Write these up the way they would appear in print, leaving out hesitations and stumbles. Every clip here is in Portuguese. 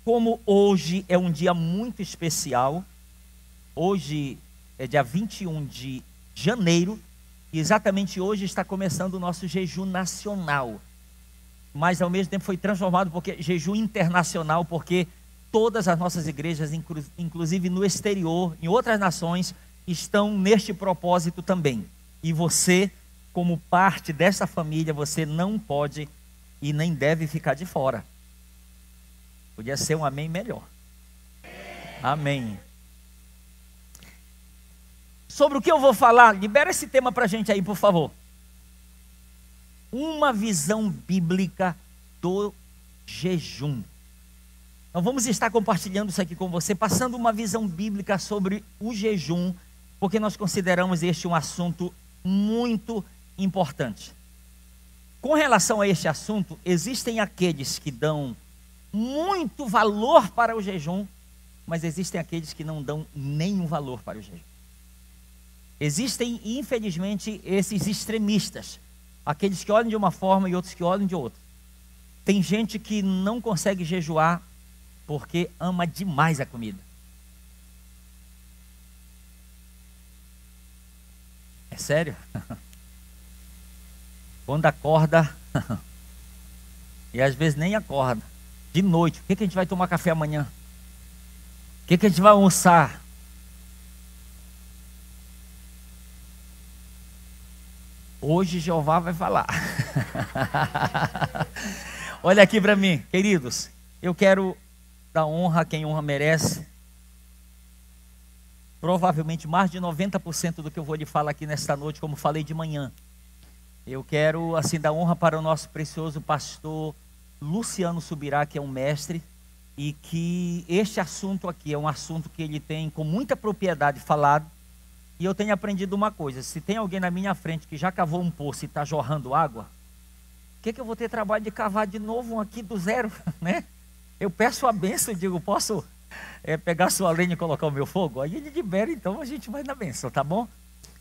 como hoje é um dia muito especial, hoje é dia 21 de janeiro, e exatamente hoje está começando o nosso jejum nacional. Mas ao mesmo tempo foi transformado porque jejum internacional, porque todas as nossas igrejas, inclusive no exterior, em outras nações, estão neste propósito também. E você, como parte dessa família, você não pode e nem deve ficar de fora. Podia ser um amém melhor. Amém. Sobre o que eu vou falar, libera esse tema para a gente aí, por favor. Uma visão bíblica do jejum. Nós vamos estar compartilhando isso aqui com você, passando uma visão bíblica sobre o jejum, porque nós consideramos este um assunto muito importante. Com relação a este assunto, existem aqueles que dão muito valor para o jejum, mas existem aqueles que não dão nenhum valor para o jejum. Existem, infelizmente, esses extremistas, aqueles que olham de uma forma e outros que olham de outra. Tem gente que não consegue jejuar porque ama demais a comida. É sério? Quando acorda, e às vezes nem acorda, de noite, o que a gente vai tomar café amanhã? O que a gente vai almoçar? Hoje Jeová vai falar. Olha aqui para mim, queridos, eu quero dar honra a quem honra merece. Provavelmente mais de 90% do que eu vou lhe falar aqui nesta noite, como falei de manhã. Eu quero assim dar honra para o nosso precioso pastor Luciano Subirá, que é um mestre, e que este assunto aqui é um assunto que ele tem com muita propriedade falado. E eu tenho aprendido uma coisa: se tem alguém na minha frente que já cavou um poço e está jorrando água, o que eu vou ter trabalho de cavar de novo um aqui do zero, né? Eu peço a bênção, digo, posso pegar a sua lenha e colocar o meu fogo? Aí ele libera, então a gente vai na bênção, tá bom?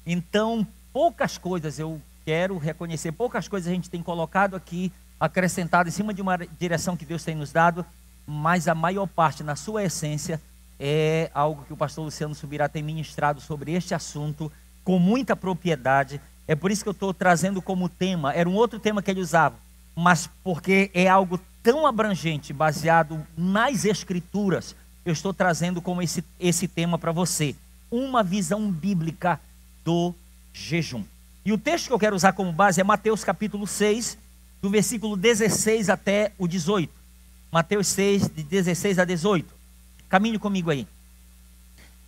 Então, poucas coisas eu quero reconhecer, poucas coisas a gente tem colocado aqui, acrescentado em cima de uma direção que Deus tem nos dado, mas a maior parte, na sua essência, é algo que o pastor Luciano Subirá tem ministrado sobre este assunto com muita propriedade. É por isso que eu estou trazendo como tema, era um outro tema que ele usava, mas porque é algo tão abrangente, baseado nas escrituras, eu estou trazendo como esse tema para você, uma visão bíblica do jejum. E o texto que eu quero usar como base é Mateus capítulo 6, do versículo 16 até o 18. Mateus 6, de 16 a 18. Caminhe comigo aí.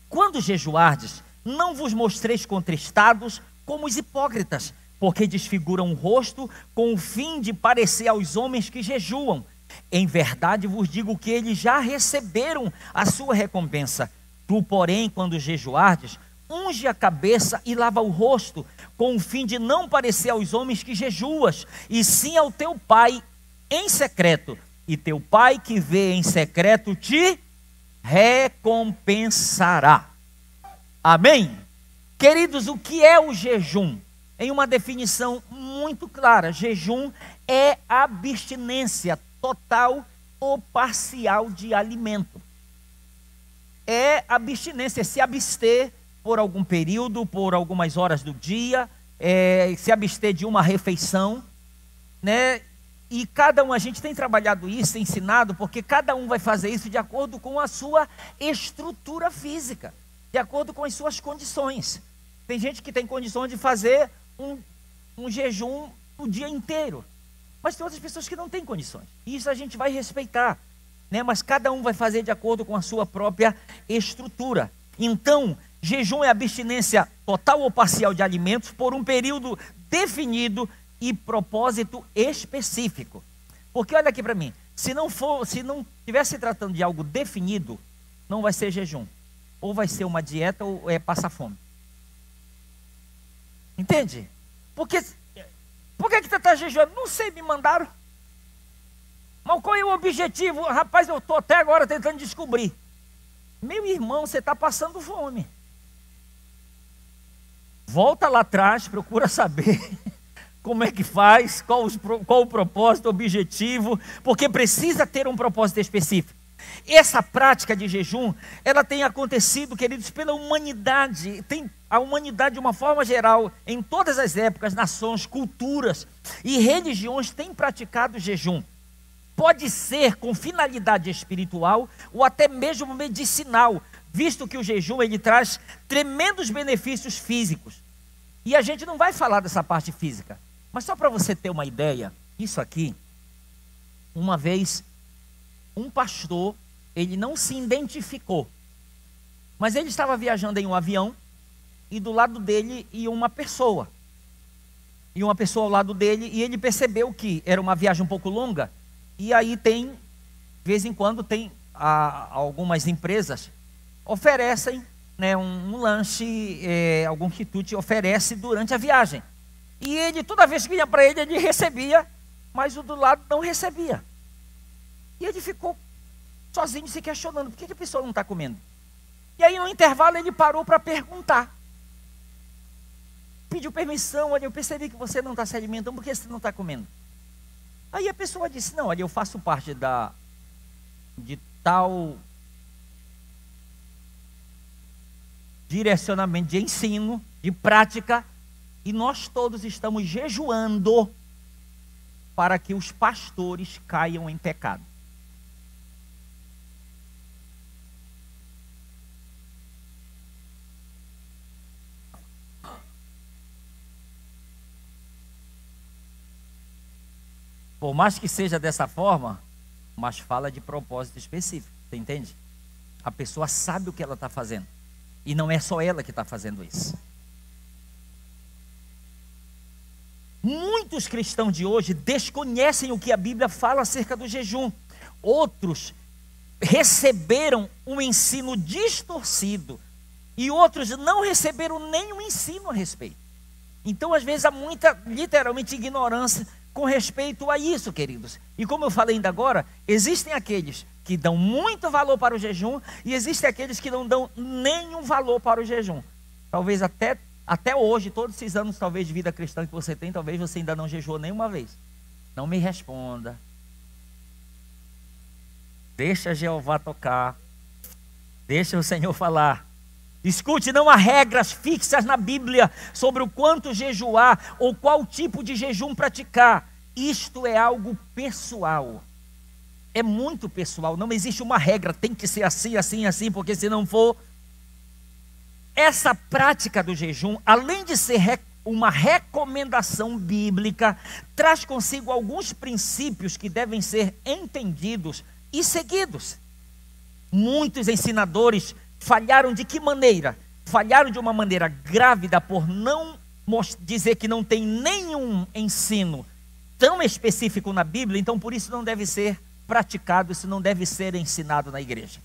Quando jejuardes, não vos mostreis contristados como os hipócritas, porque desfiguram o rosto com o fim de parecer aos homens que jejuam. Em verdade vos digo que eles já receberam a sua recompensa. Tu, porém, quando jejuardes, unge a cabeça e lava o rosto, com o fim de não parecer aos homens que jejuas, e sim ao teu pai em secreto. E teu pai que vê em secreto te recompensará. Amém? Queridos, o que é o jejum? Em uma definição muito clara, jejum é abstinência total ou parcial de alimento. É abstinência, se abster por algum período, por algumas horas do dia, se abster de uma refeição, né? E cada um, a gente tem trabalhado isso, ensinado, porque cada um vai fazer isso de acordo com a sua estrutura física, de acordo com as suas condições. Tem gente que tem condições de fazer um jejum o dia inteiro, mas tem outras pessoas que não têm condições. Isso a gente vai respeitar, né? Mas cada um vai fazer de acordo com a sua própria estrutura. Então, jejum é abstinência total ou parcial de alimentos por um período definido e propósito específico. Porque olha aqui para mim, se não estiver se tratando de algo definido, não vai ser jejum. Ou vai ser uma dieta ou é passar fome. Entende? Por que você está jejuando? Não sei, me mandaram. Mas qual é o objetivo? Rapaz, eu estou até agora tentando descobrir. Meu irmão, você está passando fome. Volta lá atrás, procura saber como é que faz, qual o propósito, o objetivo, porque precisa ter um propósito específico. Essa prática de jejum, ela tem acontecido, queridos, pela humanidade. A humanidade, de uma forma geral, em todas as épocas, nações, culturas e religiões têm praticado jejum. Pode ser com finalidade espiritual ou até mesmo medicinal, visto que o jejum ele traz tremendos benefícios físicos. E a gente não vai falar dessa parte física, mas só para você ter uma ideia, isso aqui, uma vez, um pastor, ele não se identificou, mas ele estava viajando em um avião e do lado dele ia uma pessoa. E uma pessoa ao lado dele, e ele percebeu que era uma viagem um pouco longa. E aí de vez em quando algumas empresas oferecem, né, um lanche, algum quitute oferece durante a viagem. E ele, toda vez que ia para ele recebia, mas o do lado não recebia. E ele ficou sozinho se questionando, por que a pessoa não está comendo? E aí no intervalo ele parou para perguntar. Pediu permissão, olha, eu percebi que você não está se alimentando, por que você não está comendo? Aí a pessoa disse, não, olha, eu faço parte de tal direcionamento de ensino, de prática, e nós todos estamos jejuando para que os pastores caiam em pecado. Por mais que seja dessa forma, mas fala de propósito específico, você entende? A pessoa sabe o que ela está fazendo. E não é só ela que está fazendo isso. Muitos cristãos de hoje desconhecem o que a Bíblia fala acerca do jejum. Outros receberam um ensino distorcido. E outros não receberam nenhum ensino a respeito. Então, às vezes, há muita, literalmente, ignorância com respeito a isso, queridos. E como eu falei ainda agora, existem aqueles que dão muito valor para o jejum e existem aqueles que não dão nenhum valor para o jejum. Talvez até hoje, todos esses anos talvez de vida cristã que você tem, talvez você ainda não jejuou nenhuma vez. Não me responda. Deixa Jeová tocar. Deixa o Senhor falar. Escute, não há regras fixas na Bíblia sobre o quanto jejuar ou qual tipo de jejum praticar. Isto é algo pessoal. É muito pessoal, não existe uma regra, tem que ser assim, assim, assim, porque se não for... Essa prática do jejum, além de ser uma recomendação bíblica, traz consigo alguns princípios que devem ser entendidos e seguidos. Muitos ensinadores falharam de que maneira? Falharam de uma maneira grávida por não dizer que não tem nenhum ensino tão específico na Bíblia, então por isso não deve ser praticado, isso não deve ser ensinado na igreja.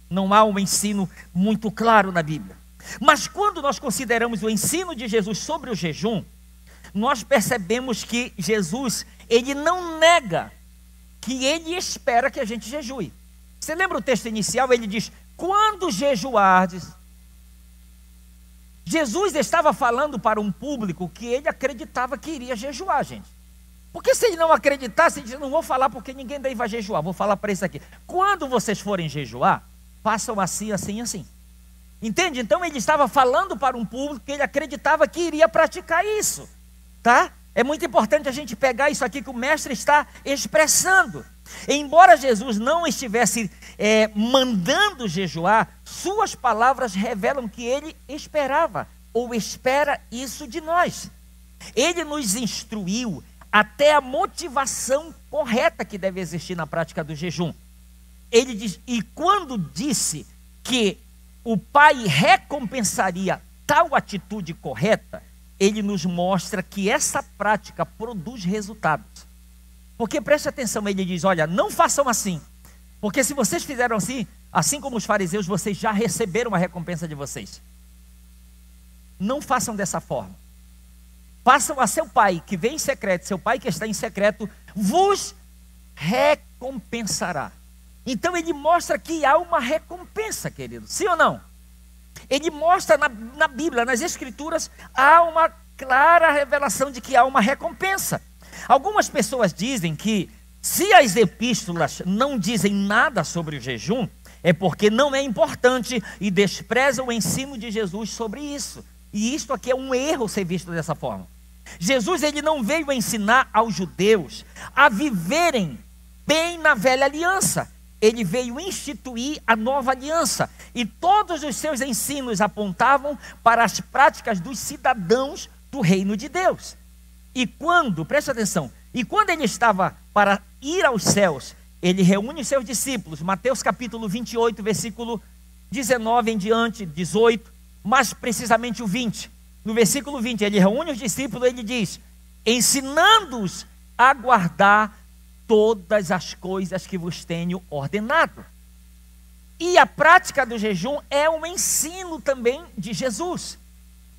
Não há um ensino muito claro na Bíblia. Mas quando nós consideramos o ensino de Jesus sobre o jejum, nós percebemos que Jesus, ele não nega que ele espera que a gente jejue. Você lembra o texto inicial? Ele diz, quando jejuardes. Jesus estava falando para um público que ele acreditava que iria jejuar, gente. Porque se ele não acreditasse, ele disse, não vou falar porque ninguém daí vai jejuar, vou falar para isso aqui. Quando vocês forem jejuar, façam assim, assim, assim. Entende? Então ele estava falando para um público que ele acreditava que iria praticar isso. Tá? É muito importante a gente pegar isso aqui que o mestre está expressando. Embora Jesus não estivesse mandando jejuar, suas palavras revelam que ele esperava ou espera isso de nós. Ele nos instruiu até a motivação correta que deve existir na prática do jejum. Ele diz, e quando disse que o Pai recompensaria tal atitude correta, ele nos mostra que essa prática produz resultados. Porque preste atenção, ele diz, olha, não façam assim, porque se vocês fizeram assim, assim como os fariseus, vocês já receberam a recompensa de vocês. Não façam dessa forma. Façam a seu Pai que vem em secreto, seu Pai que está em secreto, vos recompensará. Então ele mostra que há uma recompensa, querido, sim ou não? Ele mostra na Bíblia, nas Escrituras, há uma clara revelação de que há uma recompensa. Algumas pessoas dizem que Se as epístolas não dizem nada sobre o jejum, é porque não é importante e desprezam o ensino de Jesus sobre isso. E isto aqui é um erro ser visto dessa forma. Jesus, ele não veio ensinar aos judeus a viverem bem na velha aliança. Ele veio instituir a nova aliança. E todos os seus ensinos apontavam para as práticas dos cidadãos do reino de Deus. E quando, preste atenção, e quando ele estava para ir aos céus, ele reúne os seus discípulos, Mateus capítulo 28, versículo 19 em diante, 18, mais precisamente o 20. No versículo 20, ele reúne os discípulos e ele diz, ensinando-os a guardar todas as coisas que vos tenho ordenado. E a prática do jejum é um ensino também de Jesus.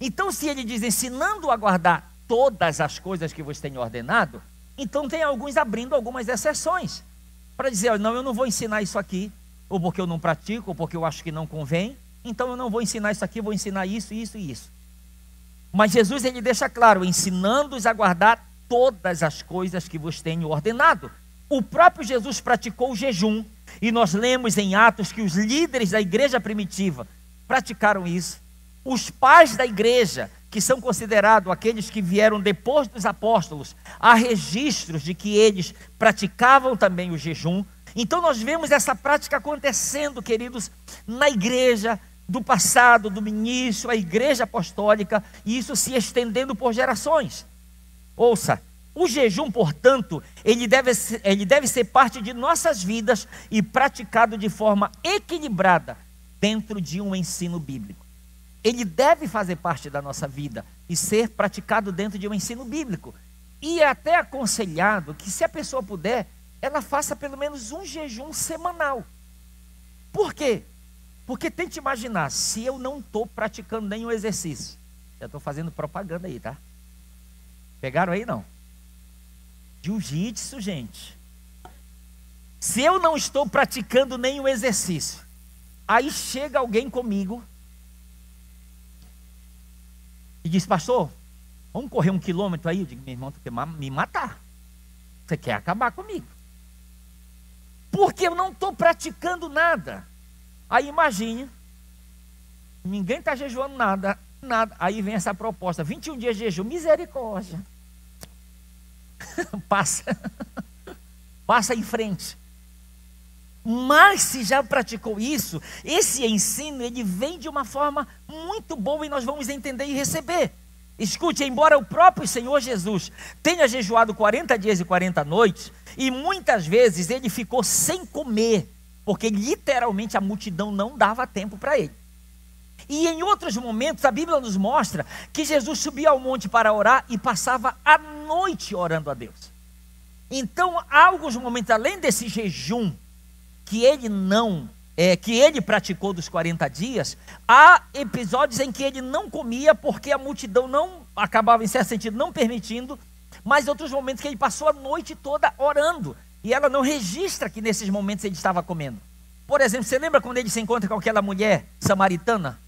Então, se ele diz ensinando a guardar todas as coisas que vos tenho ordenado, então tem alguns abrindo algumas exceções, para dizer, não, eu não vou ensinar isso aqui, ou porque eu não pratico, ou porque eu acho que não convém, então eu não vou ensinar isso aqui, vou ensinar isso, isso e isso. Mas Jesus, ele deixa claro, ensinando-os a guardar todas as coisas que vos tenho ordenado. O próprio Jesus praticou o jejum, e nós lemos em Atos que os líderes da igreja primitiva praticaram isso. Os pais da igreja, que são considerados aqueles que vieram depois dos apóstolos, há registros de que eles praticavam também o jejum. Então nós vemos essa prática acontecendo, queridos, na igreja do passado, do início, a igreja apostólica, e isso se estendendo por gerações. Ouça, o jejum, portanto, ele deve ser parte de nossas vidas e praticado de forma equilibrada dentro de um ensino bíblico. Ele deve fazer parte da nossa vida e ser praticado dentro de um ensino bíblico. E é até aconselhado que, se a pessoa puder, ela faça pelo menos um jejum semanal. Por quê? Porque tente imaginar, se eu não estou praticando nenhum exercício. Já estou fazendo propaganda aí, tá? Pegaram aí, não? Jiu-jitsu, gente. Se eu não estou praticando nenhum exercício, aí chega alguém comigo e diz, pastor, vamos correr 1 quilômetro aí? Eu digo, meu irmão, tu quer me matar. Você quer acabar comigo. Porque eu não estou praticando nada. Aí imagine, ninguém está jejuando nada. Aí vem essa proposta, 21 dias de jejum, misericórdia. Passa em frente. Mas se já praticou isso, esse ensino, ele vem de uma forma muito boa e nós vamos entender e receber. Escute, embora o próprio Senhor Jesus tenha jejuado 40 dias e 40 noites, e muitas vezes ele ficou sem comer, porque literalmente a multidão não dava tempo para ele. E em outros momentos a Bíblia nos mostra que Jesus subia ao monte para orar e passava a noite orando a Deus. Então há alguns momentos, além desse jejum, que ele praticou dos 40 dias, há episódios em que ele não comia porque a multidão não acabava, em certo sentido, não permitindo, mas outros momentos que ele passou a noite toda orando, e ela não registra que nesses momentos ele estava comendo. Por exemplo, você lembra quando ele se encontra com aquela mulher samaritana?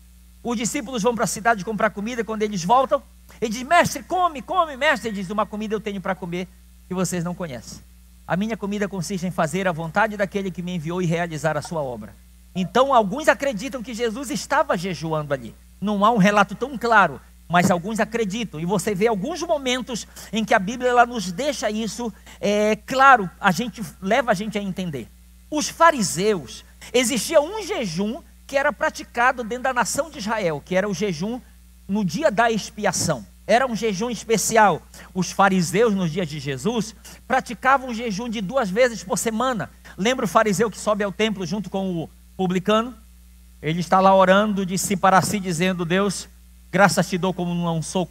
Os discípulos vão para a cidade comprar comida, quando eles voltam, ele diz, mestre, come, mestre. Ele diz, uma comida eu tenho para comer que vocês não conhecem. A minha comida consiste em fazer a vontade daquele que me enviou e realizar a sua obra. Então alguns acreditam que Jesus estava jejuando ali. Não há um relato tão claro, mas alguns acreditam. E você vê alguns momentos em que a Bíblia ela nos deixa isso claro, leva a gente a entender. Os fariseus, existia um jejum que era praticado dentro da nação de Israel, que era o jejum no dia da expiação. Era um jejum especial. Os fariseus, nos dias de Jesus, praticavam um jejum de 2 vezes por semana. Lembra o fariseu que sobe ao templo junto com o publicano? Ele está lá orando de si para si, dizendo, Deus, graças te dou como não sou,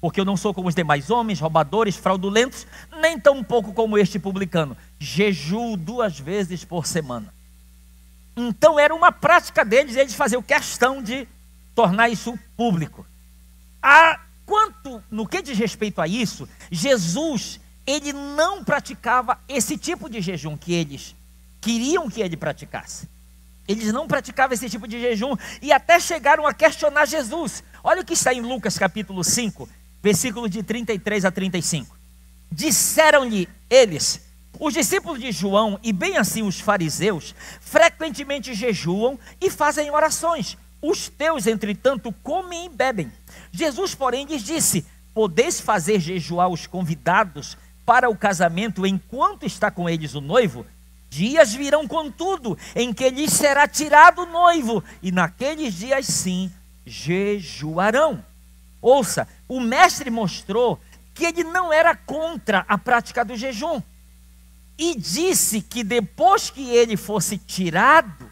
porque eu não sou como os demais homens, roubadores, fraudulentos, nem tão pouco como este publicano. Jejuo 2 vezes por semana. Então era uma prática deles, eles faziam questão de tornar isso público. Quanto no que diz respeito a isso, Jesus, ele não praticava esse tipo de jejum que eles queriam que ele praticasse. Eles não praticavam esse tipo de jejum e até chegaram a questionar Jesus. Olha o que está em Lucas capítulo 5, versículos de 33 a 35. Disseram-lhe eles, Os discípulos de João, e bem assim os fariseus, frequentemente jejuam e fazem orações. Os teus, entretanto, comem e bebem. Jesus, porém, lhes disse: podeis fazer jejuar os convidados para o casamento enquanto está com eles o noivo? Dias virão, contudo, em que lhes será tirado o noivo, e naqueles dias sim jejuarão. Ouça, o mestre mostrou que ele não era contra a prática do jejum, e disse que depois que ele fosse tirado,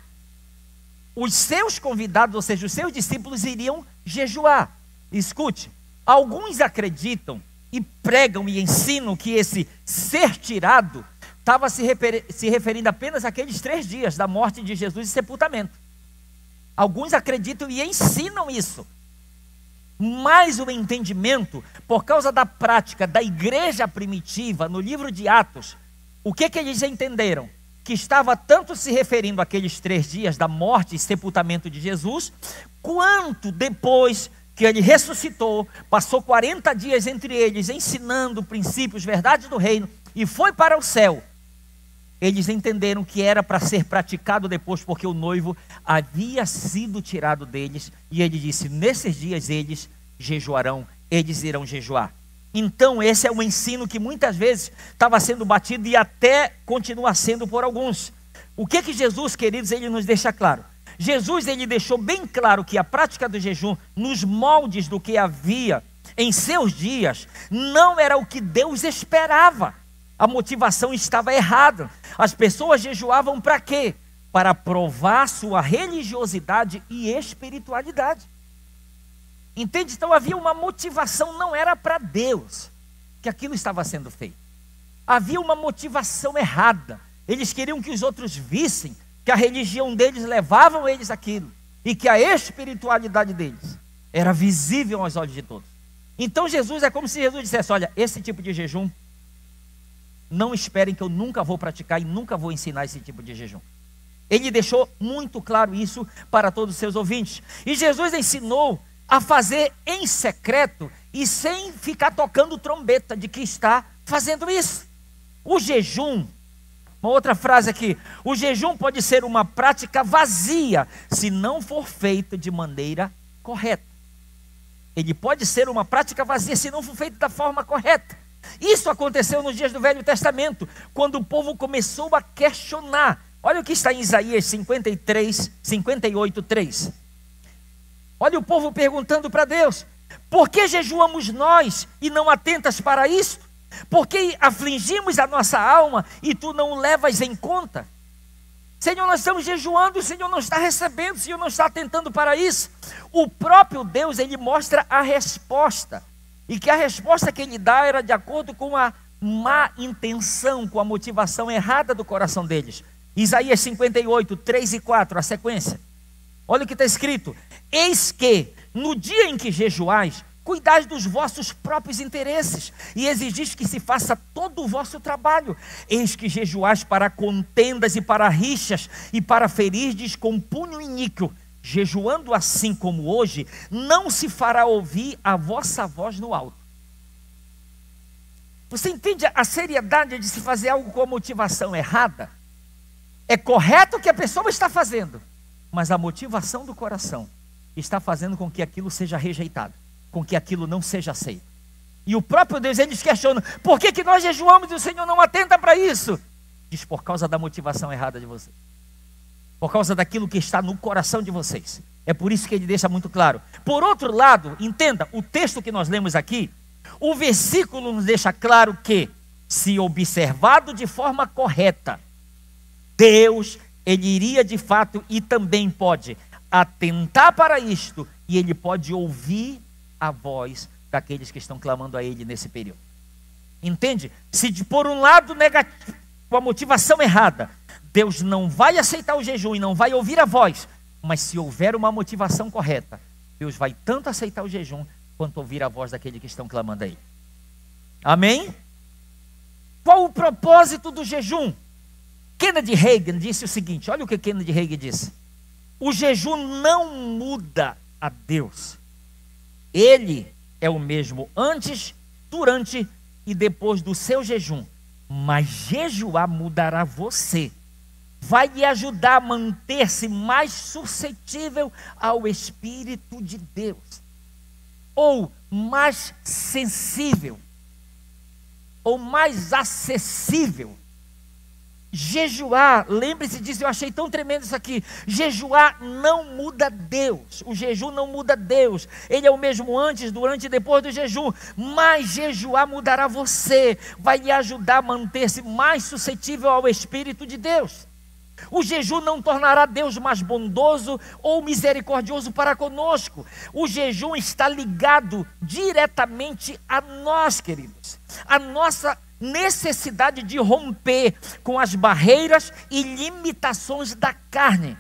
os seus convidados, ou seja, os seus discípulos, iriam jejuar. Escute, alguns acreditam e pregam e ensinam que esse ser tirado estava se referindo apenas àqueles 3 dias da morte de Jesus e sepultamento. Alguns acreditam e ensinam isso. Mas o entendimento, por causa da prática da igreja primitiva, no livro de Atos, o que eles entenderam? Que estava tanto se referindo àqueles 3 dias da morte e sepultamento de Jesus, quanto depois que ele ressuscitou, passou 40 dias entre eles, ensinando princípios, verdades do reino, e foi para o céu. Eles entenderam que era para ser praticado depois, porque o noivo havia sido tirado deles, e ele disse: nesses dias eles jejuarão, eles irão jejuar. Então esse é um ensino que muitas vezes estava sendo batido e até continua sendo por alguns. O que Jesus, queridos, ele nos deixa claro? Jesus, ele deixou bem claro que a prática do jejum, nos moldes do que havia em seus dias, não era o que Deus esperava. A motivação estava errada. As pessoas jejuavam para quê? Para provar sua religiosidade e espiritualidade. Entende? Então havia uma motivação, não era para Deus que aquilo estava sendo feito. Havia uma motivação errada. Eles queriam que os outros vissem que a religião deles levavam eles aquilo, e que a espiritualidade deles era visível aos olhos de todos. Então Jesus, é como se Jesus dissesse: olha, esse tipo de jejum, não esperem que eu nunca vou praticar e nunca vou ensinar esse tipo de jejum. Ele deixou muito claro isso para todos os seus ouvintes. E Jesus ensinou a fazer em secreto e sem ficar tocando trombeta de que está fazendo isso. O jejum, uma outra frase aqui: o jejum pode ser uma prática vazia se não for feito de maneira correta. Ele pode ser uma prática vazia se não for feito da forma correta. Isso aconteceu nos dias do Velho Testamento, quando o povo começou a questionar. Olha o que está em Isaías 58:3. Olha o povo perguntando para Deus: por que jejuamos nós e não atentas para isto? Por que afligimos a nossa alma e tu não levas em conta? Senhor, nós estamos jejuando, o Senhor não está recebendo, o Senhor não está atentando para isso. O próprio Deus, ele mostra a resposta, e que a resposta que ele dá era de acordo com a má intenção, com a motivação errada do coração deles. Isaías 58:3 e 4, a sequência. Olha o que está escrito: eis que no dia em que jejuais, cuidais dos vossos próprios interesses e exigis que se faça todo o vosso trabalho. Eis que jejuais para contendas e para rixas e para ferirdes com punho iníquo. Jejuando assim como hoje, não se fará ouvir a vossa voz no alto. Você entende a seriedade de se fazer algo com a motivação errada? É correto o que a pessoa está fazendo, mas a motivação do coração está fazendo com que aquilo seja rejeitado, com que aquilo não seja aceito. E o próprio Deus, eles questionam: por que nós jejuamos e o Senhor não atenta para isso? Diz: por causa da motivação errada de vocês, por causa daquilo que está no coração de vocês. É por isso que ele deixa muito claro. Por outro lado, entenda, o texto que nós lemos aqui, o versículo nos deixa claro que, se observado de forma correta, Deus, ele iria de fato e também pode atentar para isto, e ele pode ouvir a voz daqueles que estão clamando a ele nesse período. Entende? Se por um lado negativo, com a motivação errada, Deus não vai aceitar o jejum e não vai ouvir a voz, mas se houver uma motivação correta, Deus vai tanto aceitar o jejum quanto ouvir a voz daqueles que estão clamando a ele. Amém? Qual o propósito do jejum? Kennedy Hagin disse o seguinte: olha o que Kennedy Hagin disse: o jejum não muda a Deus. Ele é o mesmo antes, durante e depois do seu jejum, Mas jejuar mudará você. Vai lhe ajudar a manter-se mais suscetível ao Espírito de Deus. Ou mais sensível. Ou mais acessível. Jejuar, lembre-se disso, eu achei tão tremendo isso aqui. Jejuar não muda Deus. O jejum não muda Deus. Ele é o mesmo antes, durante e depois do jejum. Mas jejuar mudará você. Vai lhe ajudar a manter-se mais suscetível ao Espírito de Deus. O jejum não tornará Deus mais bondoso ou misericordioso para conosco. O jejum está ligado diretamente a nós, queridos. A nossa necessidade de romper com as barreiras e limitações da carne.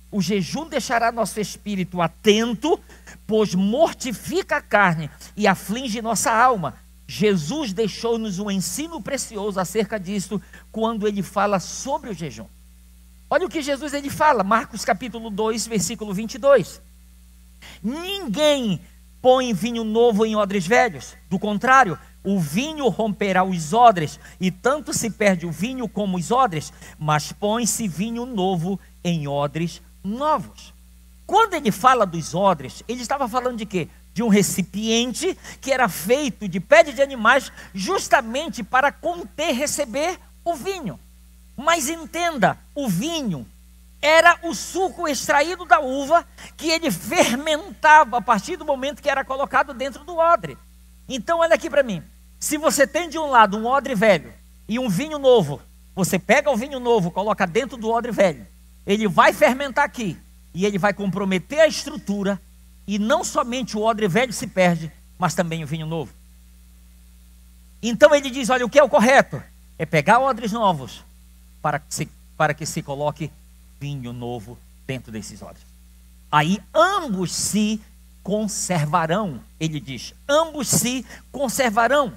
O jejum deixará nosso espírito atento, pois mortifica a carne e aflige nossa alma. Jesus deixou-nos um ensino precioso acerca disso quando ele fala sobre o jejum. Olha o que Jesus ele fala, Marcos capítulo 2, versículo 22. Ninguém põe vinho novo em odres velhos, do contrário, o vinho romperá os odres, e tanto se perde o vinho como os odres, mas põe-se vinho novo em odres novos. Quando ele fala dos odres, ele estava falando de quê? De um recipiente que era feito de pele de animais, justamente para conter, receber o vinho. Mas entenda, o vinho era o suco extraído da uva que ele fermentava a partir do momento que era colocado dentro do odre. Então olha aqui para mim, se você tem de um lado um odre velho e um vinho novo, você pega o vinho novo, coloca dentro do odre velho, ele vai fermentar aqui e ele vai comprometer a estrutura, e não somente o odre velho se perde, mas também o vinho novo. Então ele diz, olha, o que é o correto? É pegar odres novos para que se coloque vinho novo dentro desses odres. Aí ambos se conservarão, ele diz, ambos se conservarão.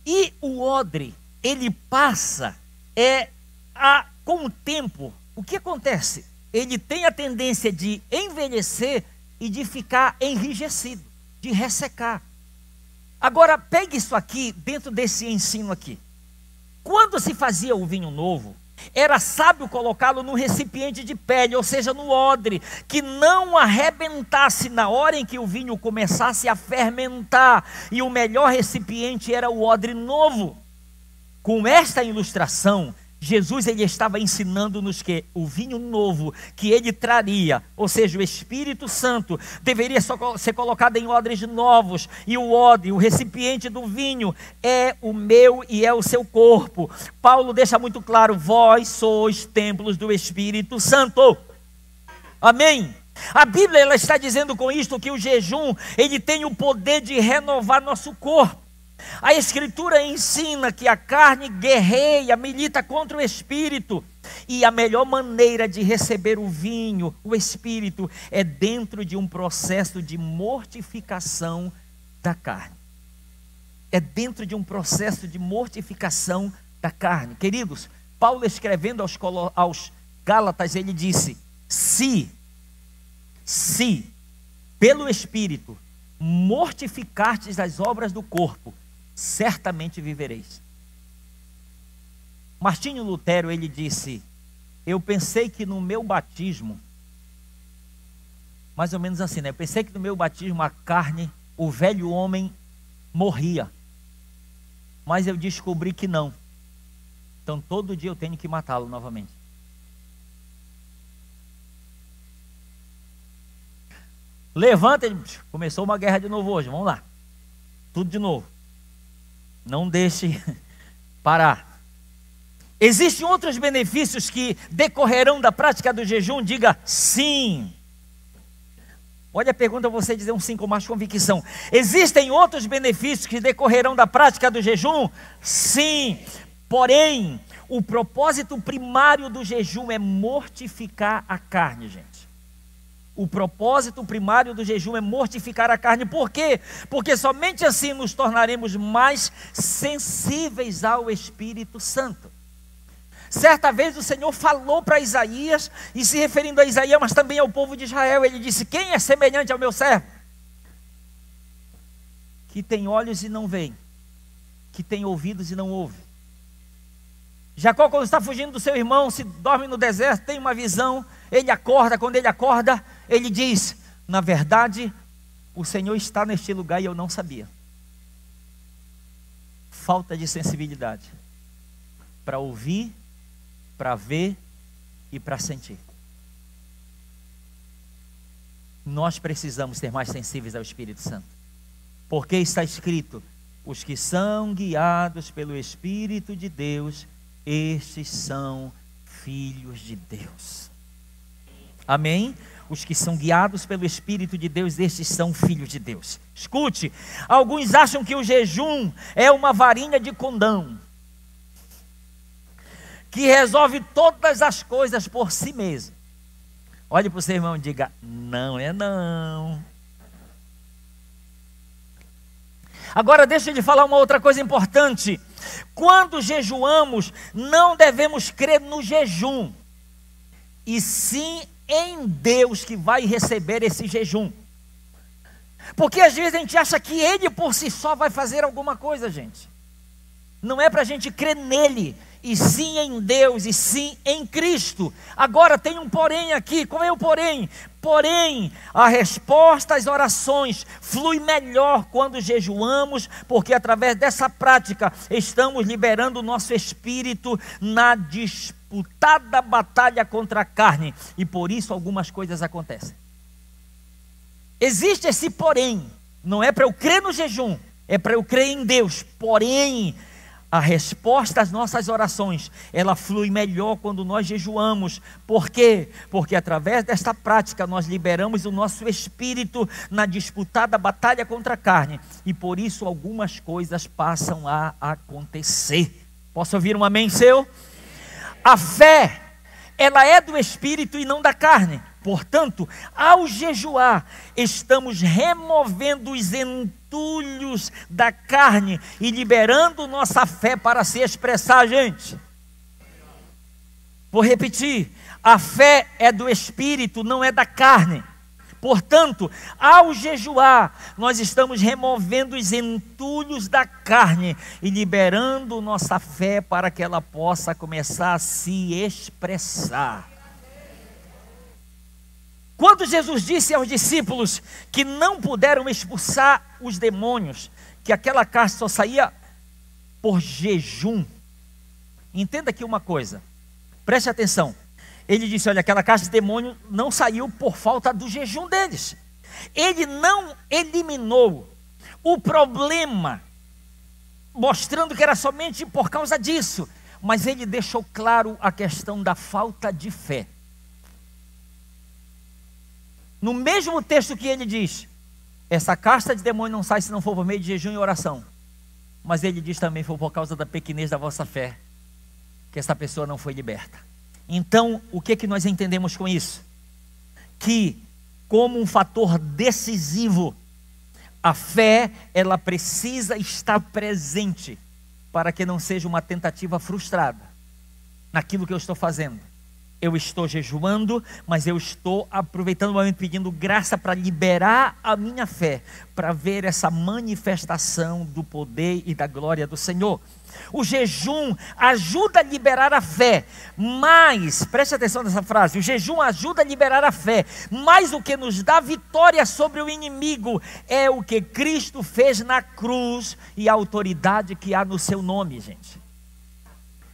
E o odre, ele passa, com o tempo, o que acontece? Ele tem a tendência de envelhecer e de ficar enrijecido, de ressecar. Agora, pegue isso aqui, dentro desse ensino aqui. Quando se fazia o vinho novo, era sábio colocá-lo num recipiente de pele, ou seja, no odre, que não arrebentasse na hora em que o vinho começasse a fermentar. E o melhor recipiente era o odre novo. Com esta ilustração, Jesus ele estava ensinando-nos que o vinho novo que ele traria, ou seja, o Espírito Santo, deveria ser colocado em odres novos, e o odre, o recipiente do vinho, é o meu e é o seu corpo. Paulo deixa muito claro, vós sois templos do Espírito Santo. Amém? A Bíblia ela está dizendo com isto que o jejum, ele tem o poder de renovar nosso corpo. A Escritura ensina que a carne guerreia, milita contra o Espírito, e a melhor maneira de receber o vinho, o Espírito, é dentro de um processo de mortificação da carne. É dentro de um processo de mortificação da carne. Queridos, Paulo escrevendo aos Gálatas, ele disse, se pelo Espírito mortificartes as obras do corpo, certamente vivereis. Martinho Lutero, ele disse, eu pensei que no meu batismo, mais ou menos assim, né? Eu pensei que no meu batismo a carne, o velho homem morria, mas eu descobri que não. Então todo dia eu tenho que matá-lo novamente. Levanta, começou uma guerra de novo hoje, vamos lá. Tudo de novo. Não deixe parar. Existem outros benefícios que decorrerão da prática do jejum? Diga sim. Olha a pergunta, você dizer um sim com mais convicção. Existem outros benefícios que decorrerão da prática do jejum? Sim. Porém, o propósito primário do jejum é mortificar a carne, gente. O propósito primário do jejum é mortificar a carne. Por quê? Porque somente assim nos tornaremos mais sensíveis ao Espírito Santo. Certa vez o Senhor falou para Isaías, e se referindo a Isaías, mas também ao povo de Israel, ele disse, quem é semelhante ao meu servo? Que tem olhos e não vê, que tem ouvidos e não ouve. Jacó, quando está fugindo do seu irmão, se dorme no deserto, tem uma visão, ele acorda, quando ele acorda, ele diz: na verdade, o Senhor está neste lugar e eu não sabia. Falta de sensibilidade para ouvir, para ver e para sentir. Nós precisamos ser mais sensíveis ao Espírito Santo, porque está escrito: os que são guiados pelo Espírito de Deus, estes são filhos de Deus. Amém? Os que são guiados pelo Espírito de Deus, estes são filhos de Deus. Escute, alguns acham que o jejum é uma varinha de condão, que resolve todas as coisas por si mesmo. Olhe para o seu irmão e diga: não é não. Agora deixa eu lhe falar uma outra coisa importante. Quando jejuamos, não devemos crer no jejum, e sim em Deus que vai receber esse jejum. Porque às vezes a gente acha que Ele por si só vai fazer alguma coisa, gente. Não é para a gente crer nele, e sim em Deus, e sim em Cristo. Agora tem um porém aqui. Qual é o porém? Porém, a resposta às orações flui melhor quando jejuamos, porque através dessa prática estamos liberando o nosso espírito na disputada batalha contra a carne, e por isso algumas coisas acontecem. Existe esse porém. Não é para eu crer no jejum, é para eu crer em Deus. Porém, a resposta às nossas orações, ela flui melhor quando nós jejuamos. Por quê? Porque através desta prática nós liberamos o nosso espírito na disputada batalha contra a carne, e por isso algumas coisas passam a acontecer. Posso ouvir um amém seu? A fé, ela é do espírito e não da carne. Portanto, ao jejuar, estamos removendo os entulhos da carne e liberando nossa fé para se expressar, gente. Vou repetir: a fé é do espírito, não é da carne. Portanto, ao jejuar, nós estamos removendo os entulhos da carne e liberando nossa fé para que ela possa começar a se expressar. Quando Jesus disse aos discípulos que não puderam expulsar os demônios, que aquela casta só saía por jejum, entenda aqui uma coisa, preste atenção. Ele disse: olha, aquela casta de demônio não saiu por falta do jejum deles. Ele não eliminou o problema, mostrando que era somente por causa disso, mas ele deixou claro a questão da falta de fé. No mesmo texto que ele diz: essa casta de demônio não sai se não for por meio de jejum e oração. Mas ele diz também: foi por causa da pequenez da vossa fé que essa pessoa não foi liberta. Então, o que nós entendemos com isso? Que, como um fator decisivo, a fé, ela precisa estar presente para que não seja uma tentativa frustrada naquilo que eu estou fazendo. Eu estou jejuando, mas eu estou aproveitando o momento, pedindo graça para liberar a minha fé, para ver essa manifestação do poder e da glória do Senhor. O jejum ajuda a liberar a fé, mas, preste atenção nessa frase, o jejum ajuda a liberar a fé, mas o que nos dá vitória sobre o inimigo é o que Cristo fez na cruz e a autoridade que há no seu nome, gente.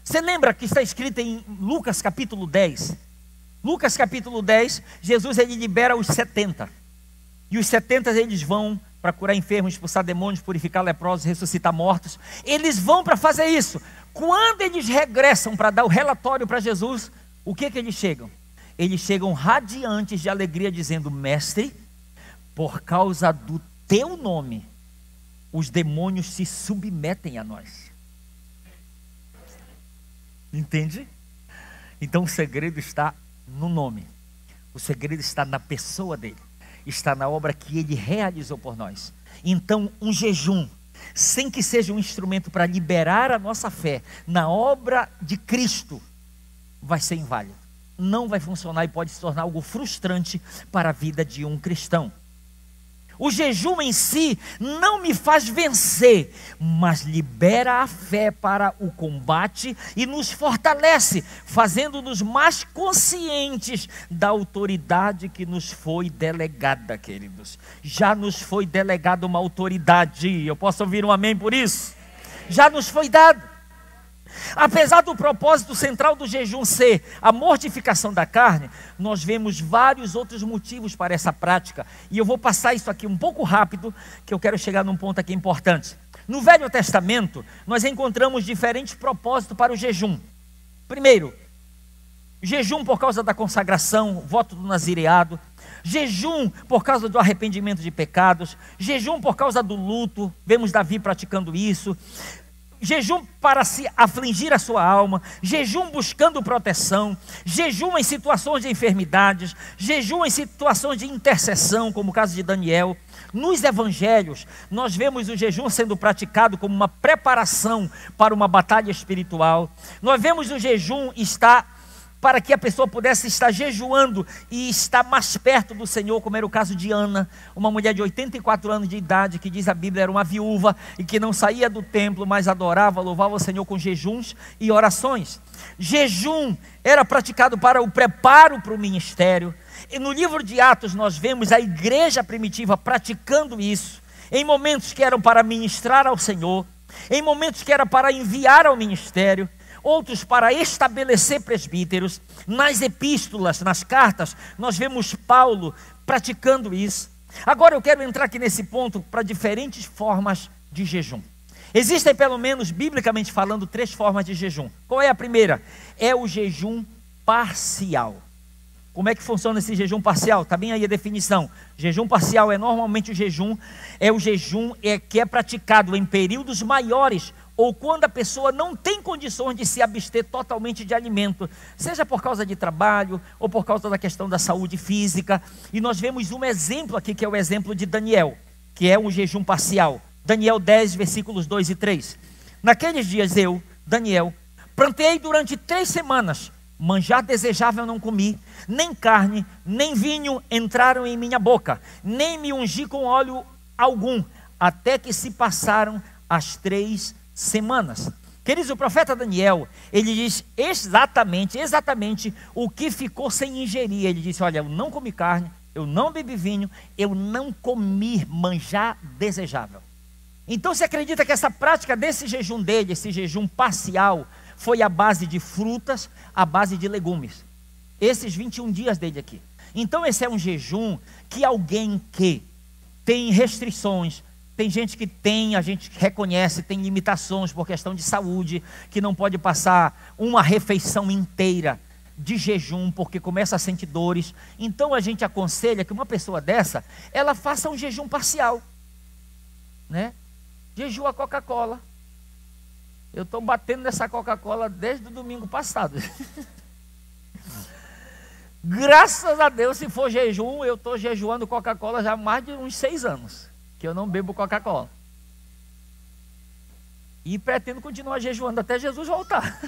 Você lembra que está escrito em Lucas capítulo 10? Lucas capítulo 10, Jesus ele libera os 70. E os 70 eles vão para curar enfermos, expulsar demônios, purificar leprosos, ressuscitar mortos. Eles vão para fazer isso. Quando eles regressam para dar o relatório para Jesus, o que eles chegam? Eles chegam radiantes de alegria, dizendo: mestre, por causa do teu nome, os demônios se submetem a nós. Entende? Então o segredo está no nome. O segredo está na pessoa dele. Está na obra que ele realizou por nós. Então um jejum, sem que seja um instrumento para liberar a nossa fé na obra de Cristo, vai ser inválido. Não vai funcionar e pode se tornar algo frustrante para a vida de um cristão. O jejum em si não me faz vencer, mas libera a fé para o combate e nos fortalece, fazendo-nos mais conscientes da autoridade que nos foi delegada, queridos. Já nos foi delegada uma autoridade. Eu posso ouvir um amém por isso? Já nos foi dado. Apesar do propósito central do jejum ser a mortificação da carne, nós vemos vários outros motivos para essa prática. E eu vou passar isso aqui um pouco rápido, que eu quero chegar num ponto aqui importante. No Velho Testamento, nós encontramos diferentes propósitos para o jejum. Primeiro, jejum por causa da consagração, voto do nazireado. Jejum por causa do arrependimento de pecados. Jejum por causa do luto, vemos Davi praticando isso. Jejum para se afligir a sua alma, jejum buscando proteção, jejum em situações de enfermidades, jejum em situações de intercessão, como o caso de Daniel. Nos evangelhos, nós vemos o jejum sendo praticado como uma preparação para uma batalha espiritual. Nós vemos o jejum estar para que a pessoa pudesse estar jejuando e estar mais perto do Senhor, como era o caso de Ana, uma mulher de 84 anos de idade, que diz a Bíblia era uma viúva e que não saía do templo, mas adorava, louvava o Senhor com jejuns e orações. Jejum era praticado para o preparo para o ministério. E no livro de Atos nós vemos a igreja primitiva praticando isso, em momentos que eram para ministrar ao Senhor, em momentos que era para enviar ao ministério, outros para estabelecer presbíteros. Nas epístolas, nas cartas, nós vemos Paulo praticando isso. Agora eu quero entrar aqui nesse ponto para diferentes formas de jejum. Existem, pelo menos biblicamente falando, 3 formas de jejum. Qual é a primeira? É o jejum parcial. Como é que funciona esse jejum parcial? Está bem aí a definição. Jejum parcial é normalmente o jejum que é praticado em períodos maiores, ou quando a pessoa não tem condições de se abster totalmente de alimento, seja por causa de trabalho, ou por causa da questão da saúde física. E nós vemos um exemplo aqui, que é o exemplo de Daniel, que é um jejum parcial. Daniel 10, versículos 2 e 3. Naqueles dias eu, Daniel, plantei durante 3 semanas, manjar desejável não comi, nem carne, nem vinho entraram em minha boca, nem me ungi com óleo algum, até que se passaram as 3 semanas. Queridos, o profeta Daniel, ele diz exatamente o que ficou sem ingerir. Ele disse: olha, eu não comi carne, eu não bebi vinho, eu não comi manjar desejável. Então se acredita que essa prática desse jejum dele, esse jejum parcial, foi à base de frutas, à base de legumes. Esses 21 dias dele aqui. Então esse é um jejum que alguém que tem restrições, tem gente que tem, a gente reconhece, tem limitações por questão de saúde, que não pode passar uma refeição inteira de jejum, porque começa a sentir dores. Então a gente aconselha que uma pessoa dessa, ela faça um jejum parcial, né? Jejua Coca-Cola. Eu estou batendo nessa Coca-Cola desde o domingo passado. Graças a Deus, se for jejum, eu estou jejuando Coca-Cola já há mais de uns 6 anos, que eu não bebo Coca-Cola. E pretendo continuar jejuando até Jesus voltar.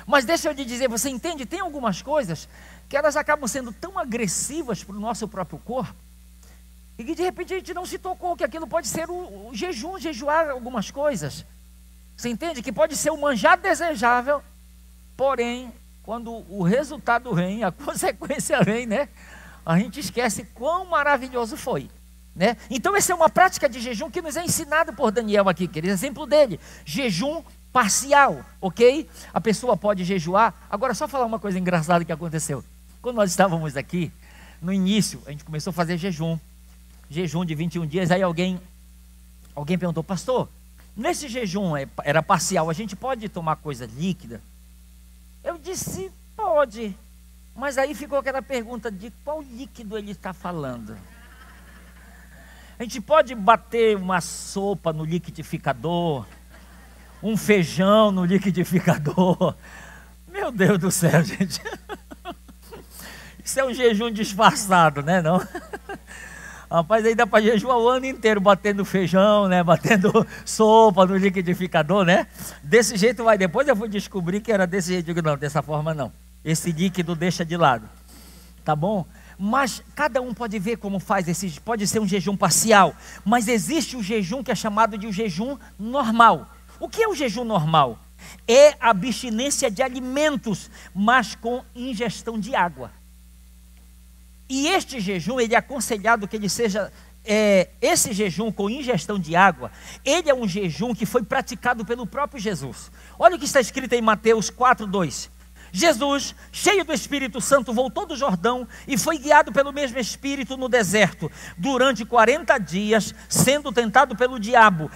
Mas deixa eu te dizer, você entende? Tem algumas coisas que elas acabam sendo tão agressivas para o nosso próprio corpo, e que de repente a gente não se tocou que aquilo pode ser o jejum, jejuar algumas coisas. Você entende? Que pode ser o manjar desejável, porém, quando o resultado vem, a consequência vem, né? A gente esquece quão maravilhoso foi, né? Então essa é uma prática de jejum que nos é ensinada por Daniel aqui, querido. Exemplo dele, jejum parcial, ok? A pessoa pode jejuar. Agora só falar uma coisa engraçada que aconteceu. Quando nós estávamos aqui, no início, a gente começou a fazer jejum de 21 dias, aí alguém perguntou: pastor, nesse jejum era parcial, a gente pode tomar coisa líquida? Eu disse: pode, mas aí ficou aquela pergunta de qual líquido ele está falando. A gente pode bater uma sopa no liquidificador, um feijão no liquidificador. Meu Deus do céu, gente. Isso é um jejum disfarçado, né? Não? Rapaz, aí dá para jejuar o ano inteiro batendo feijão, né? Batendo sopa no liquidificador, né? Desse jeito vai. Depois eu fui descobrir que era desse jeito. Digo, não, dessa forma não. Esse líquido deixa de lado. Tá bom? Mas cada um pode ver como faz esse, pode ser um jejum parcial, mas existe o jejum que é chamado de o jejum normal. O que é o jejum normal? É a abstinência de alimentos, mas com ingestão de água. E este jejum, ele é aconselhado que ele seja, esse jejum com ingestão de água, ele é um jejum que foi praticado pelo próprio Jesus. Olha o que está escrito em Mateus 4:2. Jesus, cheio do Espírito Santo, voltou do Jordão e foi guiado pelo mesmo Espírito no deserto, durante 40 dias, sendo tentado pelo diabo.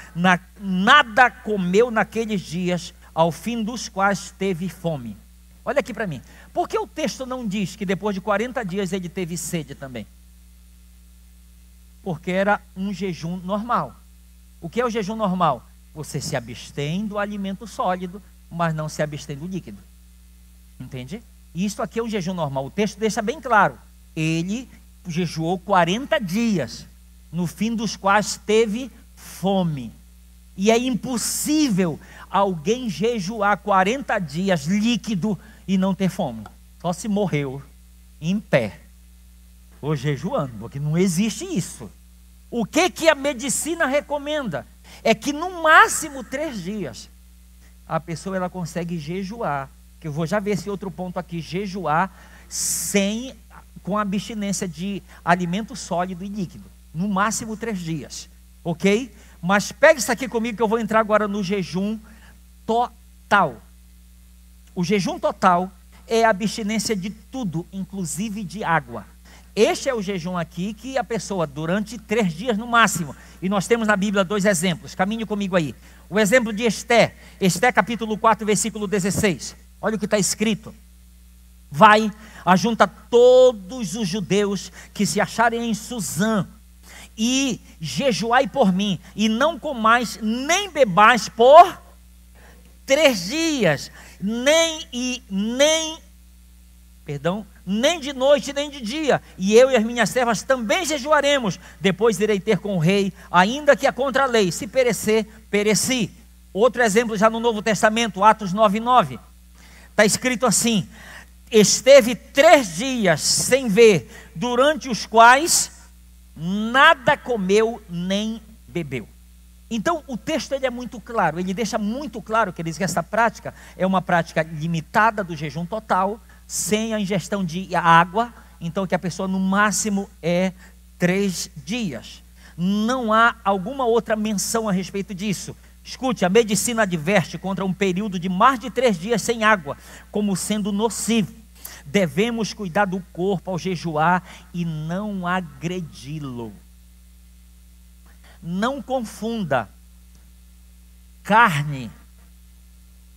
Nada comeu naqueles dias, ao fim dos quais teve fome. Olha aqui para mim, por que o texto não diz que depois de 40 dias ele teve sede também? Porque era um jejum normal. O que é o jejum normal? Você se abstém do alimento sólido, mas não se abstém do líquido. Entende? E isso aqui é um jejum normal. O texto deixa bem claro. Ele jejuou 40 dias, no fim dos quais teve fome. E é impossível alguém jejuar 40 dias líquido e não ter fome. Só se morreu em pé, ou jejuando, porque não existe isso. O que a medicina recomenda? É que no máximo 3 dias, a pessoa ela consegue jejuar. Que eu vou já ver esse outro ponto aqui, jejuar com abstinência de alimento sólido e líquido. No máximo 3 dias, ok? Mas pegue isso aqui comigo que eu vou entrar agora no jejum total. O jejum total é a abstinência de tudo, inclusive de água. Este é o jejum aqui que a pessoa, durante 3 dias no máximo, e nós temos na Bíblia 2 exemplos, caminhe comigo aí. O exemplo de Esté, capítulo 4, versículo 16. Olha o que está escrito. Vai, ajunta todos os judeus que se acharem em Suzã, e jejuai por mim, e não comais nem bebais por 3 dias, nem de noite nem de dia, e eu e as minhas servas também jejuaremos. Depois irei ter com o rei, ainda que a contra a lei, se perecer, pereci. Outro exemplo já no Novo Testamento, Atos 9:9. Está escrito assim: esteve 3 dias sem ver, durante os quais nada comeu nem bebeu. Então o texto ele é muito claro, ele deixa muito claro que ele diz que essa prática é uma prática limitada do jejum total, sem a ingestão de água. Então que a pessoa no máximo é 3 dias. Não há alguma outra menção a respeito disso. Escute, a medicina adverte contra um período de mais de 3 dias sem água, como sendo nocivo. Devemos cuidar do corpo ao jejuar e não agredi-lo. Não confunda carne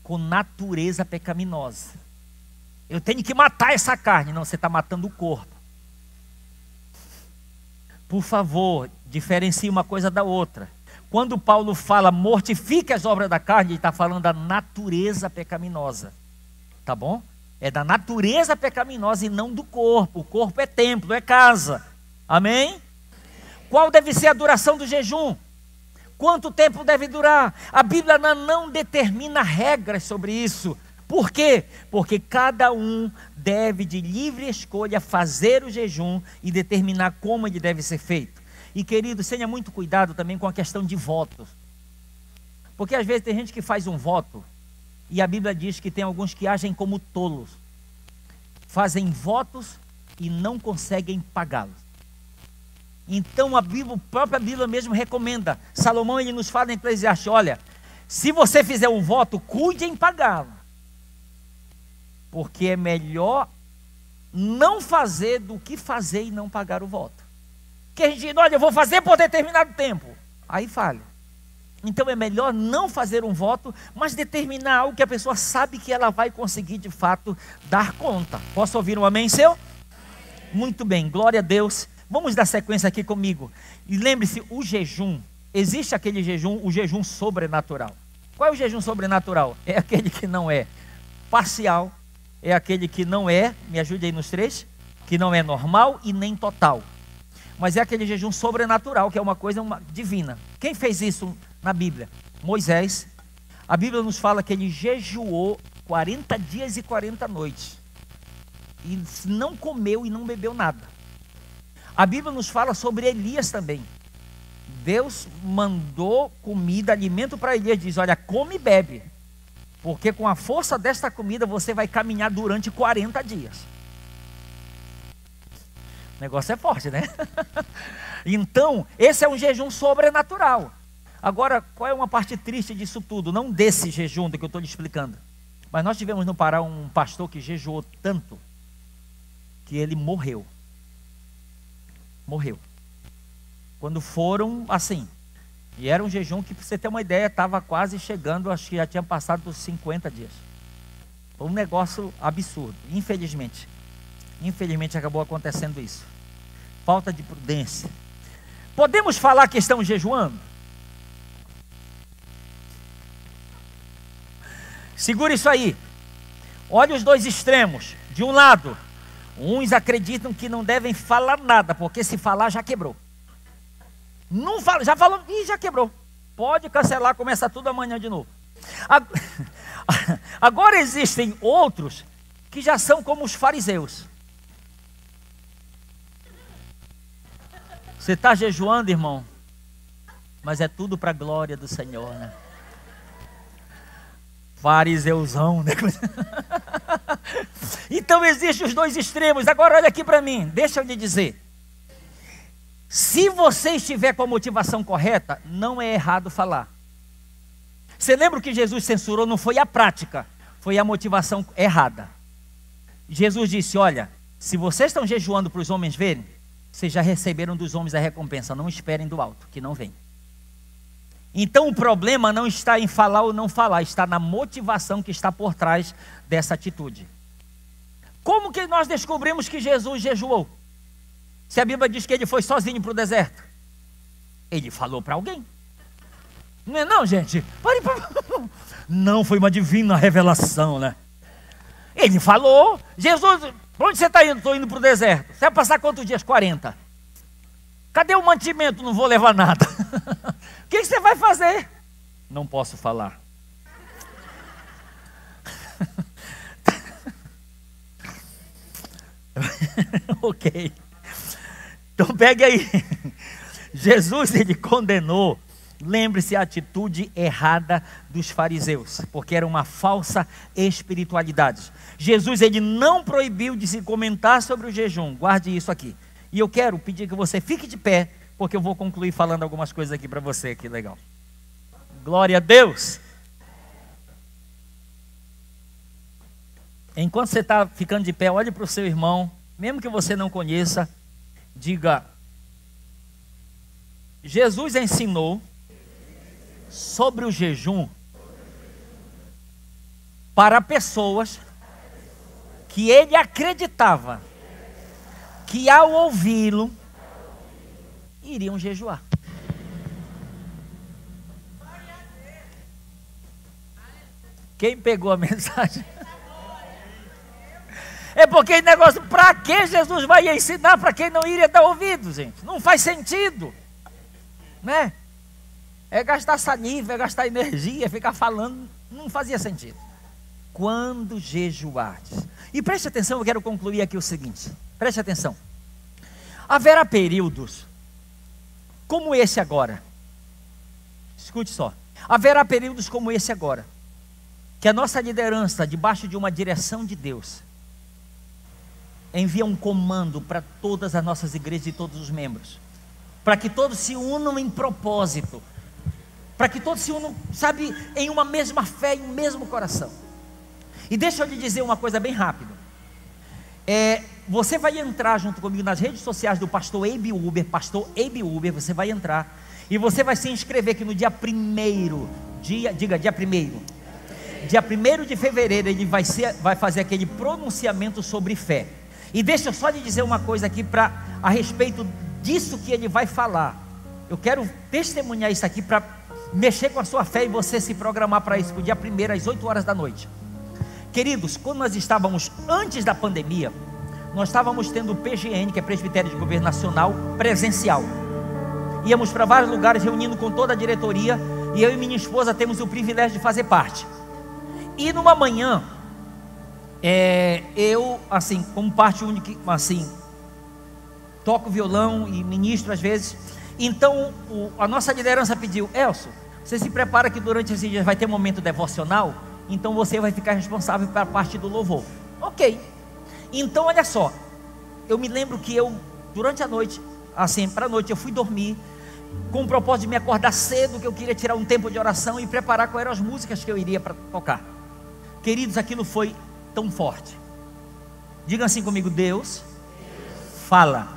com natureza pecaminosa. Eu tenho que matar essa carne. Não, você está matando o corpo. Por favor, diferencie uma coisa da outra. Quando Paulo fala mortifique as obras da carne, ele está falando da natureza pecaminosa. Tá bom? É da natureza pecaminosa e não do corpo. O corpo é templo, é casa. Amém? Qual deve ser a duração do jejum? Quanto tempo deve durar? A Bíblia não determina regras sobre isso. Por quê? Porque cada um deve de livre escolha fazer o jejum e determinar como ele deve ser feito. E querido, tenha muito cuidado também com a questão de votos. Porque às vezes tem gente que faz um voto e a Bíblia diz que tem alguns que agem como tolos. Fazem votos e não conseguem pagá-los. Então a própria Bíblia mesmo recomenda. Salomão ele nos fala em Eclesiastes, olha, se você fizer um voto, cuide em pagá-lo. Porque é melhor não fazer do que fazer e não pagar o voto. Que a gente diz, olha, eu vou fazer por determinado tempo. Aí falha. Então é melhor não fazer um voto, mas determinar algo que a pessoa sabe que ela vai conseguir de fato dar conta. Posso ouvir um amém seu? Muito bem, glória a Deus. Vamos dar sequência aqui comigo. E lembre-se, o jejum, existe aquele jejum, o jejum sobrenatural. Qual é o jejum sobrenatural? É aquele que não é parcial, é aquele que não é, me ajude aí nos 3, que não é normal e nem total. Mas é aquele jejum sobrenatural, que é uma coisa divina. Quem fez isso na Bíblia? Moisés. A Bíblia nos fala que ele jejuou 40 dias e 40 noites. E não comeu e não bebeu nada. A Bíblia nos fala sobre Elias também. Deus mandou comida, alimento para Elias, diz: olha, come e bebe, porque com a força desta comida você vai caminhar durante 40 dias. O negócio é forte, né? Então, esse é um jejum sobrenatural. Agora, qual é uma parte triste disso tudo? Não desse jejum que eu estou lhe explicando, mas nós tivemos no Pará um pastor que jejuou tanto que ele morreu. Quando foram assim, e era um jejum que, para você ter uma ideia, estava quase chegando, acho que já tinha passado dos 50 dias. Foi um negócio absurdo. Infelizmente acabou acontecendo isso. Falta de prudência. Podemos falar que estão jejuando? Segura isso aí. Olha os dois extremos. De um lado, uns acreditam que não devem falar nada, porque se falar já quebrou. Não fala, já falou e já quebrou. Pode cancelar, começa tudo amanhã de novo. Agora existem outros que já são como os fariseus. Você está jejuando, irmão, mas é tudo para a glória do Senhor, né? Fariseuzão, né? Então existem os dois extremos. Agora olha aqui para mim, deixa eu lhe dizer. Se você estiver com a motivação correta, não é errado falar. Você lembra o que Jesus censurou? Não foi a prática, foi a motivação errada. Jesus disse: olha, se vocês estão jejuando para os homens verem, vocês já receberam dos homens a recompensa, não esperem do alto, que não vem. Então o problema não está em falar ou não falar, está na motivação que está por trás dessa atitude. Como que nós descobrimos que Jesus jejuou? Se a Bíblia diz que ele foi sozinho para o deserto, ele falou para alguém. Não é não, gente? Não foi uma divina revelação, né? Ele falou: Jesus, para onde você está indo? Estou indo para o deserto. Você vai passar quantos dias? 40. Cadê o mantimento? Não vou levar nada. O que você vai fazer? Não posso falar. Ok. Então pegue aí. Jesus, ele condenou, lembre-se, a atitude errada dos fariseus, porque era uma falsa espiritualidade. Jesus, ele não proibiu de se comentar sobre o jejum. Guarde isso aqui. E eu quero pedir que você fique de pé, porque eu vou concluir falando algumas coisas aqui para você, que legal. Glória a Deus. Enquanto você está ficando de pé, olhe para o seu irmão, mesmo que você não conheça, diga: Jesus ensinou sobre o jejum para pessoas que ele acreditava que ao ouvi-lo iriam jejuar. Quem pegou a mensagem? É porque esse negócio, para que Jesus vai ensinar para quem não iria dar ouvido, gente? Não faz sentido, né? É gastar saliva, é gastar energia, ficar falando, não fazia sentido. Quando jejuardes. E preste atenção, eu quero concluir aqui o seguinte, preste atenção. Haverá períodos como esse agora. Escute só. Haverá períodos como esse agora, que a nossa liderança, debaixo de uma direção de Deus, envia um comando para todas as nossas igrejas e todos os membros, para que todos se unam em propósito, para que todos se unam, sabe, em uma mesma fé, em um mesmo coração. E deixa eu lhe dizer uma coisa bem rápida. Você vai entrar junto comigo nas redes sociais do pastor Abe Uber, você vai entrar e você vai se inscrever que no dia 1º, dia 1º de fevereiro, ele vai fazer aquele pronunciamento sobre fé. E deixa eu só lhe dizer uma coisa aqui a respeito disso que ele vai falar. Eu quero testemunhar isso aqui para mexer com a sua fé e você se programar para isso, para o dia 1º às 8 horas da noite. Queridos, quando nós estávamos antes da pandemia, nós estávamos tendo o PGN, que é Presbitério de Governo Nacional, presencial. Íamos para vários lugares reunindo com toda a diretoria, e eu e minha esposa temos o privilégio de fazer parte. E numa manhã, eu, assim, como parte única, assim, toco violão e ministro às vezes. Então a nossa liderança pediu: Elcio, você se prepara que durante esses dias vai ter momento devocional, então você vai ficar responsável pela parte do louvor. Ok. Então olha só, eu me lembro que durante a noite, assim, para a noite, eu fui dormir com o propósito de me acordar cedo, que eu queria tirar um tempo de oração e preparar quais eram as músicas que eu iria para tocar. Queridos, aquilo foi tão forte. Diga assim comigo: Deus fala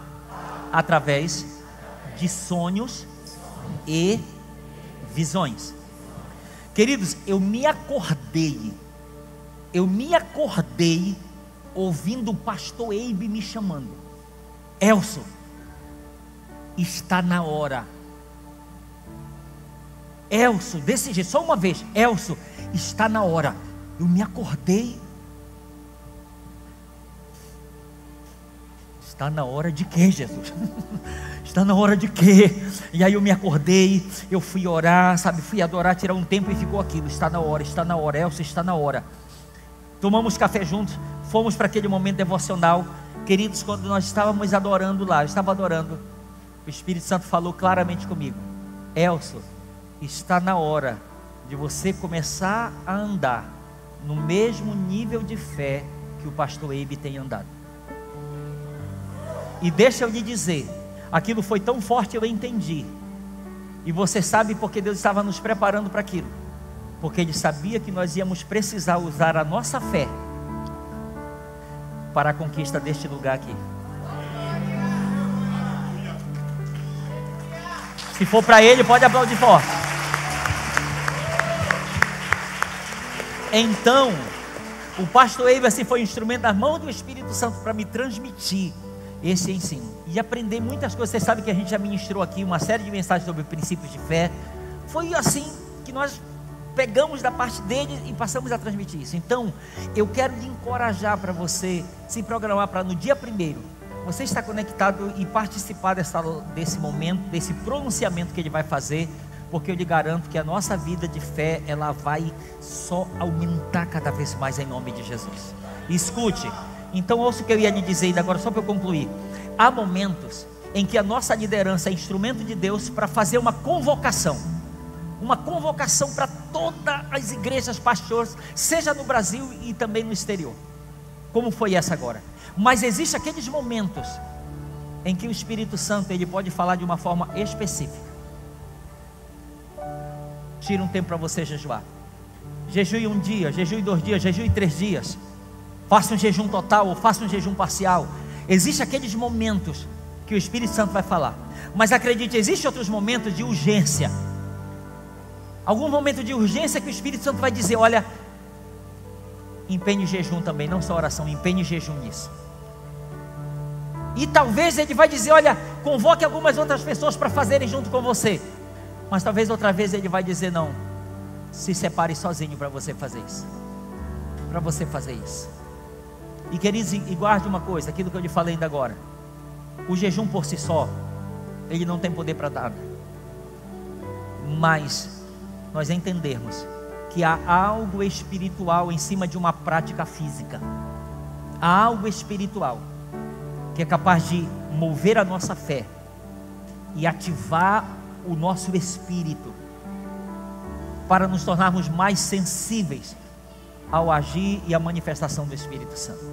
através de sonhos e visões. Queridos, eu me acordei ouvindo o pastor Eibe me chamando: Elcio, está na hora. Elcio, desse jeito, só uma vez: Elcio, está na hora. Eu me acordei. Está na hora de quê, Jesus? Está na hora de quê? E aí eu me acordei, eu fui orar, sabe, fui adorar, tirar um tempo e ficou aquilo: está na hora, Elcio, está na hora. Tomamos café juntos, fomos para aquele momento devocional. Queridos, quando nós estávamos adorando lá, eu estava adorando, o Espírito Santo falou claramente comigo: Elcio, está na hora de você começar a andar no mesmo nível de fé que o pastor Eibe tem andado. E deixa eu lhe dizer, aquilo foi tão forte, eu entendi. E você sabe porque Deus estava nos preparando para aquilo? Porque Ele sabia que nós íamos precisar usar a nossa fé para a conquista deste lugar aqui. Se for para Ele, pode aplaudir forte. Então, o pastor Eibe assim foi um instrumento nas mãos do Espírito Santo para me transmitir esse ensino e aprender muitas coisas. Você sabe que a gente já ministrou aqui uma série de mensagens sobre princípios de fé. Foi assim que nós pegamos da parte dele e passamos a transmitir isso. Então, eu quero lhe encorajar para você se programar para no dia 1º você estar conectado e participar desse momento, desse pronunciamento que ele vai fazer, porque eu lhe garanto que a nossa vida de fé, ela vai só aumentar cada vez mais em nome de Jesus. Escute, então ouça o que eu ia lhe dizer ainda agora, só para eu concluir. Há momentos em que a nossa liderança é instrumento de Deus para fazer uma convocação para todas as igrejas, pastores, seja no Brasil e também no exterior, como foi essa agora. Mas existem aqueles momentos em que o Espírito Santo, ele pode falar de uma forma específica. Tira um tempo para você jejuar. Jejue 1 dia, jejue 2 dias, jejue 3 dias. Faça um jejum total ou faça um jejum parcial. Existem aqueles momentos que o Espírito Santo vai falar. Mas acredite, existem outros momentos de urgência. Algum momento de urgência que o Espírito Santo vai dizer: olha, empenhe jejum também, não só oração, empenhe jejum nisso. E talvez ele vai dizer: olha, convoque algumas outras pessoas para fazerem junto com você. Mas talvez outra vez ele vai dizer: não, se separe sozinho para você fazer isso. Para você fazer isso. E queridos, e guarde uma coisa, aquilo que eu lhe falei ainda agora: o jejum por si só, ele não tem poder para nada. Mas nós entendermos que há algo espiritual em cima de uma prática física. Há algo espiritual que é capaz de mover a nossa fé e ativar o nosso espírito para nos tornarmos mais sensíveis ao agir e à manifestação do Espírito Santo.